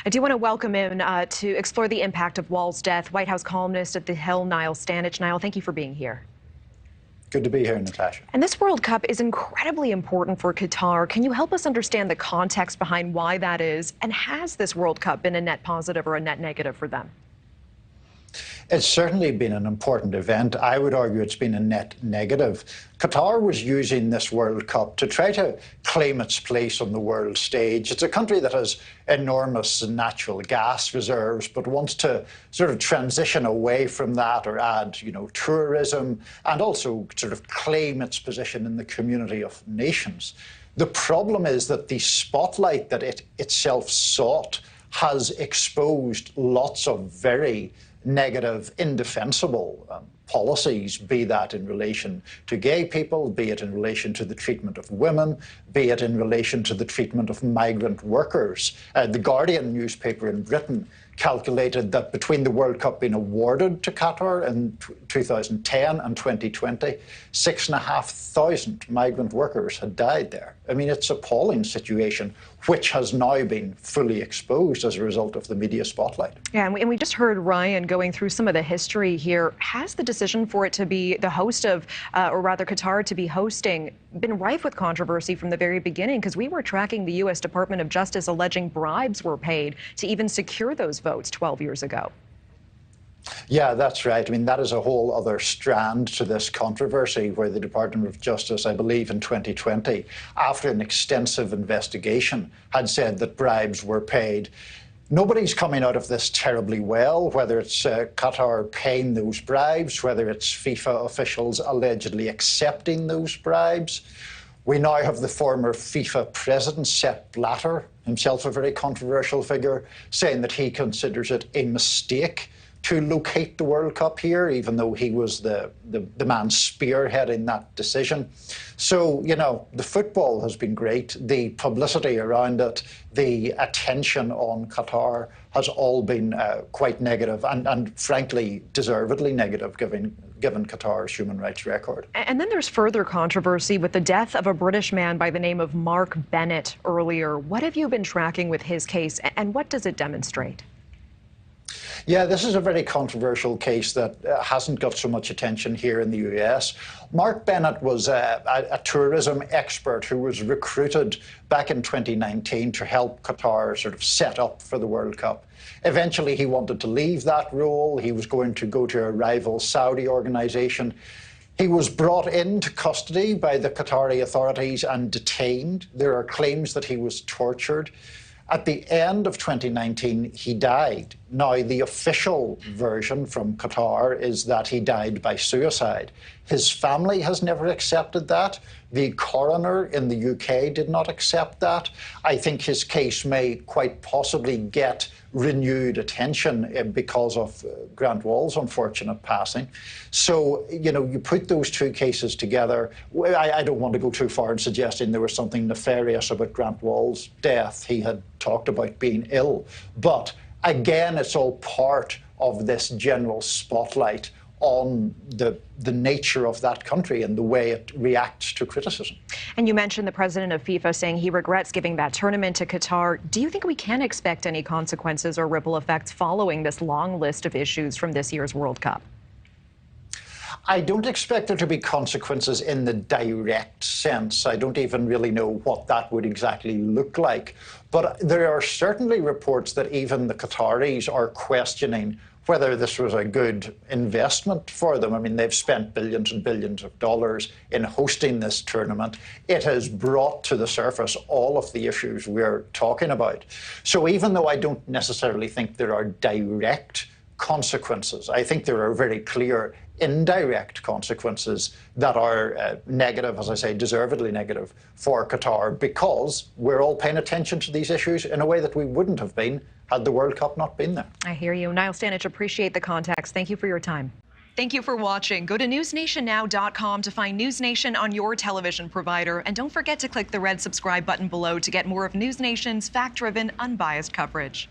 I do want to welcome in to explore the impact of Wahl's death, White House columnist at The Hill, Niall Stanage. Niall, thank you for being here. Good to be here, Natasha. And this World Cup is incredibly important for Qatar. Can you help us understand the context behind why that is? And has this World Cup been a net positive or a net negative for them? It's certainly been an important event. I would argue it's been a net negative. Qatar was using this World Cup to try to claim its place on the world stage. It's a country that has enormous natural gas reserves, but wants to sort of transition away from that or add, tourism, and also sort of claim its position in the community of nations. The problem is that the spotlight that it itself sought has exposed lots of very negative, indefensible policies, be that in relation to gay people, be it in relation to the treatment of women, be it in relation to the treatment of migrant workers. The Guardian newspaper in Britain calculated that between the World Cup being awarded to Qatar in 2010 and 2020, 6,500 migrant workers had died there. I mean, it's an appalling situation, which has now been fully exposed as a result of the media spotlight. Yeah, and we just heard Ryan going through some of the history here. Has the decision for it to be the host of, or rather Qatar to be hosting, been rife with controversy from the very beginning? Because we were tracking the U.S. Department of Justice alleging bribes were paid to even secure those votes 12 years ago. Yeah, that's right. I mean, that is a whole other strand to this controversy where the Department of Justice, I believe in 2020, after an extensive investigation, had said that bribes were paid. Nobody's coming out of this terribly well, whether it's Qatar paying those bribes, whether it's FIFA officials allegedly accepting those bribes. We now have the former FIFA president, Sepp Blatter, himself a very controversial figure, saying that he considers it a mistake to locate the World Cup here, even though he was the man spearheading that decision. So, the football has been great. The publicity around it, the attention on Qatar has all been quite negative and frankly, deservedly negative, given Qatar's human rights record. And then there's further controversy with the death of a British man by the name of Mark Bennett earlier. What have you been tracking with his case, and what does it demonstrate? Yeah, this is a very controversial case that hasn't got so much attention here in the US. Mark Bennett was a tourism expert who was recruited back in 2019 to help Qatar sort of set up for the World Cup. Eventually, he wanted to leave that role. He was going to go to a rival Saudi organization. He was brought into custody by the Qatari authorities and detained. There are claims that he was tortured. At the end of 2019, he died. Now, the official version from Qatar is that he died by suicide. His family has never accepted that. The coroner in the UK did not accept that. I think his case may quite possibly get renewed attention because of Grant Wall's unfortunate passing. So, you put those two cases together. I don't want to go too far in suggesting there was something nefarious about Grant Wall's death. He had talked about being ill. But again, it's all part of this general spotlight on the nature of that country and the way it reacts to criticism. And you mentioned the president of FIFA saying he regrets giving that tournament to Qatar. Do you think we can expect any consequences or ripple effects following this long list of issues from this year's World Cup? I don't expect there to be consequences in the direct sense. I don't even really know what that would exactly look like. But there are certainly reports that even the Qataris are questioning whether this was a good investment for them. I mean, they've spent billions and billions of dollars in hosting this tournament. It has brought to the surface all of the issues we're talking about. So even though I don't necessarily think there are direct consequences, I think there are very clear indirect consequences that are negative, as I say, deservedly negative for Qatar, because we're all paying attention to these issues in a way that we wouldn't have been had the World Cup not been there. I hear you. Niall Stanage, appreciate the context. Thank you for your time. Thank you for watching. Go to newsnationnow.com to find NewsNation on your television provider. And don't forget to click the red subscribe button below to get more of NewsNation's fact-driven, unbiased coverage.